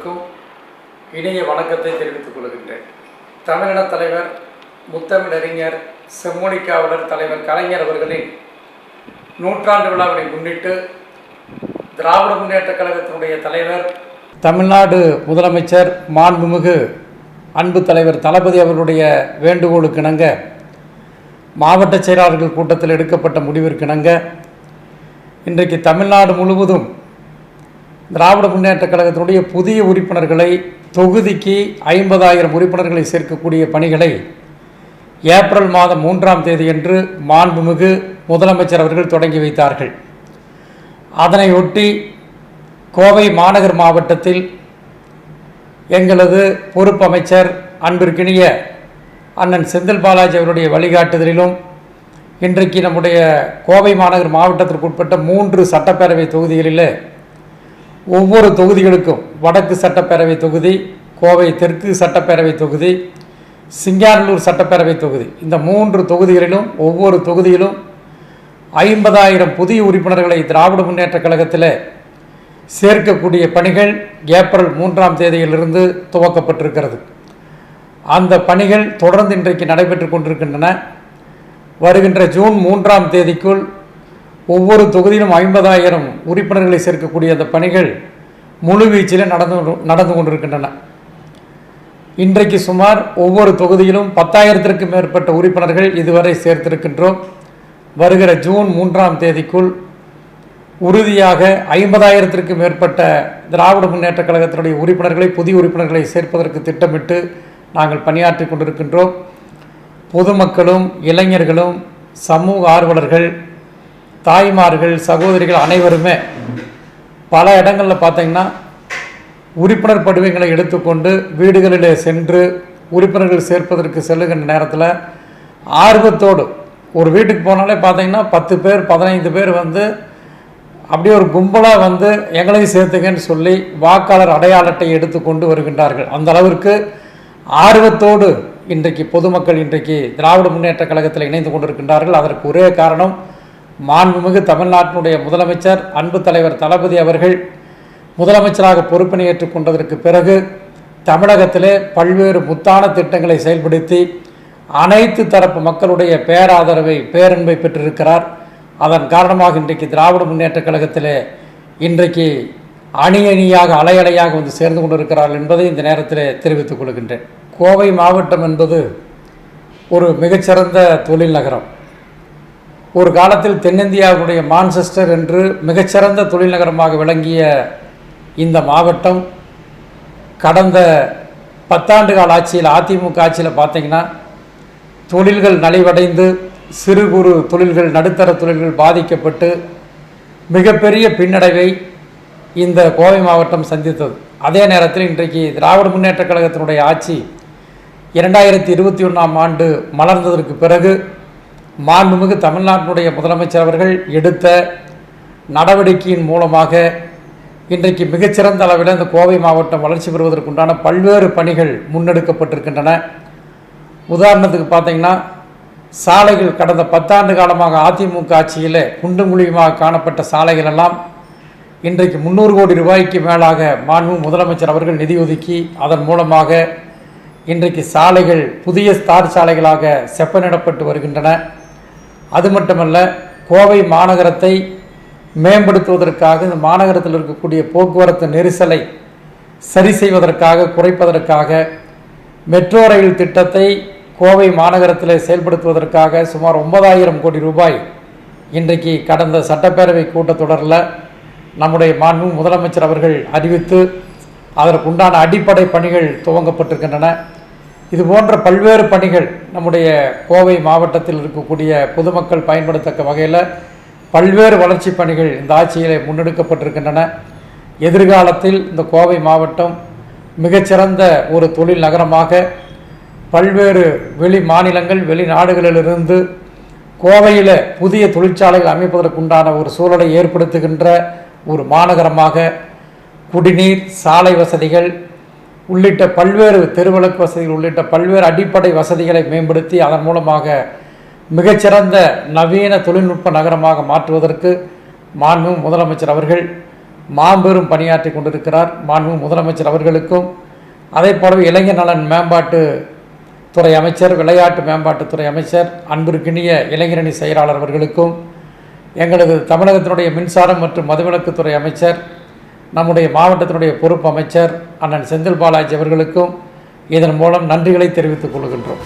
அனைவருக்கும் இனிய வணக்கத்தை தெரிவித்துக் கொள்கின்றேன். தமிழின தலைவர், முத்தமிழறிஞர், செம்மொழிக்காவலர் தலைவர் கலைஞர் அவர்களின் நூற்றாண்டு விழாவினை முன்னிட்டு திராவிட முன்னேற்றக் கழகத்தினுடைய தலைவர், தமிழ்நாடு முதலமைச்சர் மாண்புமிகு அன்பு தலைவர் தளபதி அவர்களுடைய வேண்டுகோளுக்கிணங்க, மாவட்ட செயலாளர்கள் கூட்டத்தில் எடுக்கப்பட்ட முடிவிற்கிணங்க இன்றைக்கு தமிழ்நாடு முழுவதும் திராவிட முன்னேற்றக் கழகத்தினுடைய புதிய உறுப்பினர்களை தொகுதிக்கு 50,000 உறுப்பினர்களை சேர்க்கக்கூடிய பணிகளை ஏப்ரல் மாதம் 3ஆம் தேதியன்று மாண்புமிகு முதலமைச்சர் அவர்கள் தொடங்கி வைத்தார்கள். அதனையொட்டி கோவை மாநகர் மாவட்டத்தில் எங்களது பொறுப்பு அமைச்சர் அன்பிற்கினிய அண்ணன் செந்தில் பாலாஜி அவருடைய வழிகாட்டுதலிலும் இன்றைக்கு நம்முடைய கோவை மாநகர் மாவட்டத்திற்கு உட்பட்ட 3 சட்டப்பேரவை தொகுதிகளில் ஒவ்வொரு தொகுதிகளுக்கும் வடக்கு சட்டப்பேரவை தொகுதி, கோவை தெற்கு சட்டப்பேரவை தொகுதி, சிங்காநல்லூர் சட்டப்பேரவை தொகுதி, இந்த 3 தொகுதிகளிலும் ஒவ்வொரு தொகுதியிலும் 50,000 புதிய உறுப்பினர்களை திராவிட முன்னேற்றக் கழகத்தில் சேர்க்கக்கூடிய பணிகள் ஏப்ரல் 3ஆம் தேதியிலிருந்து துவக்கப்பட்டிருக்கிறது. அந்த பணிகள் தொடர்ந்து இன்றைக்கு நடைபெற்று கொண்டிருக்கின்றன. வருகின்ற ஜூன் 3ஆம் தேதிக்குள் ஒவ்வொரு தொகுதியிலும் 50,000 உறுப்பினர்களை சேர்க்கக்கூடிய அந்த பணிகள் முழுவீச்சில் நடந்து கொண்டிருக்கின்றன. இன்றைக்கு சுமார் ஒவ்வொரு தொகுதியிலும் 10,000த்திற்கும் மேற்பட்ட உறுப்பினர்கள் இதுவரை சேர்த்திருக்கின்றோம். வருகிற ஜூன் 3ஆம் தேதிக்குள் உறுதியாக 50,000த்திற்கும் மேற்பட்ட திராவிட முன்னேற்றக் கழகத்தினுடைய உறுப்பினர்களை, புதிய உறுப்பினர்களை சேர்ப்பதற்கு திட்டமிட்டு நாங்கள் பணியாற்றி கொண்டிருக்கின்றோம். பொதுமக்களும் இளைஞர்களும் சமூக ஆர்வலர்கள், தாய்மார்கள், சகோதரிகள் அனைவருமே பல இடங்களில் பார்த்திங்கன்னா உறுப்பினர் படிவங்களை எடுத்துக்கொண்டு வீடுகளில் சென்று உறுப்பினர்கள் சேர்ப்பதற்கு செல்லுகின்ற நேரத்தில் ஆர்வத்தோடு ஒரு வீட்டுக்கு போனாலே பார்த்திங்கன்னா 10 பேர் 15 பேர் வந்து அப்படியே ஒரு கும்பலாக வந்து எங்களையும் சேர்த்துங்கன்னு சொல்லி வாக்காளர் அடையாள அட்டை எடுத்துக்கொண்டு வருகின்றார்கள். அந்த அளவிற்கு ஆர்வத்தோடு இன்றைக்கு பொதுமக்கள் இன்றைக்கு திராவிட முன்னேற்றக் கழகத்தில் இணைந்து கொண்டிருக்கின்றார்கள். அதற்கு ஒரே காரணம், மாண்புமிகு தமிழ்நாட்டினுடைய முதலமைச்சர் அன்பு தலைவர் தளபதி அவர்கள் முதலமைச்சராக பொறுப்பினை ஏற்றுக்கொண்டதற்கு பிறகு தமிழகத்திலே பல்வேறு முத்தான திட்டங்களை செயல்படுத்தி அனைத்து தரப்பு மக்களுடைய பேராதரவை, பேரன்பை பெற்றிருக்கிறார். அதன் காரணமாக இன்றைக்கு திராவிட முன்னேற்றக் கழகத்திலே இன்றைக்கு அணி அணியாக அலையலையாக வந்து சேர்ந்து கொண்டிருக்கிறார்கள் என்பதை இந்த நேரத்தில் தெரிவித்துக் கொள்கின்றேன். கோவை மாவட்டம் என்பது ஒரு மிகச்சிறந்த தொழில் நகரம். ஒரு காலத்தில் தென்னிந்தியாவுடைய மான்செஸ்டர் என்று மிகச்சிறந்த தொழில் நகரமாக விளங்கிய இந்த மாவட்டம் கடந்த 10 ஆண்டு கால ஆட்சியில், அதிமுக ஆட்சியில் பார்த்திங்கன்னா தொழில்கள் நலிவடைந்து சிறு குறு தொழில்கள், நடுத்தர தொழில்கள் பாதிக்கப்பட்டு மிகப்பெரிய பின்னடைவை இந்த கோவை மாவட்டம் சந்தித்தது. அதே நேரத்தில் இன்றைக்கு திராவிட முன்னேற்றக் கழகத்தினுடைய ஆட்சி 2021ஆம் ஆண்டு மலர்ந்ததற்கு பிறகு மாண்புமிகு தமிழ்நாட்டினுடைய முதலமைச்சர் அவர்கள் எடுத்த நடவடிக்கையின் மூலமாக இன்றைக்கு மிகச்சிறந்த அளவில் இந்த கோவை மாவட்டம் வளர்ச்சி பெறுவதற்குண்டான பல்வேறு பணிகள் முன்னெடுக்கப்பட்டிருக்கின்றன. உதாரணத்துக்கு பார்த்திங்கன்னா சாலைகள் கடந்த 10 ஆண்டு காலமாக அதிமுக ஆட்சியில் குண்டும் குழியுமாக காணப்பட்ட சாலைகள் எல்லாம் இன்றைக்கு 300 கோடி ரூபாய்க்கு மேலாக மாண்பு முதலமைச்சர் அவர்கள் நிதி ஒதுக்கி அதன் மூலமாக இன்றைக்கு சாலைகள் புதிய ஸ்டார் சாலைகளாக செப்பனிடப்பட்டு வருகின்றன. அது மட்டுமல்ல, கோவை மாநகரத்தை மேம்படுத்துவதற்காக, இந்த மாநகரத்தில் இருக்கக்கூடிய போக்குவரத்து நெரிசலை சரி செய்வதற்காக, குறைப்பதற்காக மெட்ரோ ரயில் திட்டத்தை கோவை மாநகரத்தில் செயல்படுத்துவதற்காக சுமார் 9,000 கோடி ரூபாய் இன்றைக்கு கடந்த சட்டப்பேரவை கூட்டத்தொடரில் நம்முடைய மாண்பு முதலமைச்சர் அவர்கள் அறிவித்து அதற்குண்டான அடிப்படை பணிகள் துவங்கப்பட்டிருக்கின்றன. இது போன்ற பல்வேறு பணிகள் நம்முடைய கோவை மாவட்டத்தில் இருக்கக்கூடிய பொதுமக்கள் பயன்படுத்தக்க வகையில் பல்வேறு வளர்ச்சி பணிகள் இந்த ஆட்சியிலே முன்னெடுக்கப்பட்டிருக்கின்றன. எதிர்காலத்தில் இந்த கோவை மாவட்டம் மிகச்சிறந்த ஒரு தொழில் நகரமாக பல்வேறு வெளி மாநிலங்கள், வெளிநாடுகளிலிருந்து கோவையில் புதிய தொழிற்சாலைகள் அமைப்பதற்குண்டான ஒரு சூழலை ஏற்படுத்துகின்ற ஒரு மாநகரமாக குடிநீர், சாலை வசதிகள் உள்ளிட்ட பல்வேறு தெருவிளக்கு வசதிகள் உள்ளிட்ட பல்வேறு அடிப்படை வசதிகளை மேம்படுத்தி அதன் மூலமாக மிகச்சிறந்த நவீன தொழில்நுட்ப நகரமாக மாற்றுவதற்கு மாண்பு முதலமைச்சர் அவர்கள் மாபெரும் பணியாற்றி கொண்டிருக்கிறார். மாண்பு முதலமைச்சர் அவர்களுக்கும் அதே போலவே இளைஞர் நலன் மேம்பாட்டு துறை அமைச்சர், விளையாட்டு மேம்பாட்டுத்துறை அமைச்சர், அன்பிற்கினிய இளைஞரணி செயலாளர் அவர்களுக்கும், எங்களது தமிழகத்தினுடைய மின்சாரம் மற்றும் மதுவிலக்குத்துறை அமைச்சர், நம்முடைய மாவட்டத்தினுடைய பொறுப்பு அமைச்சர் அண்ணன் செந்தில் பாலாஜி அவர்களுக்கும் இதன் மூலம் நன்றிகளை தெரிவித்துக் கொள்கின்றோம்.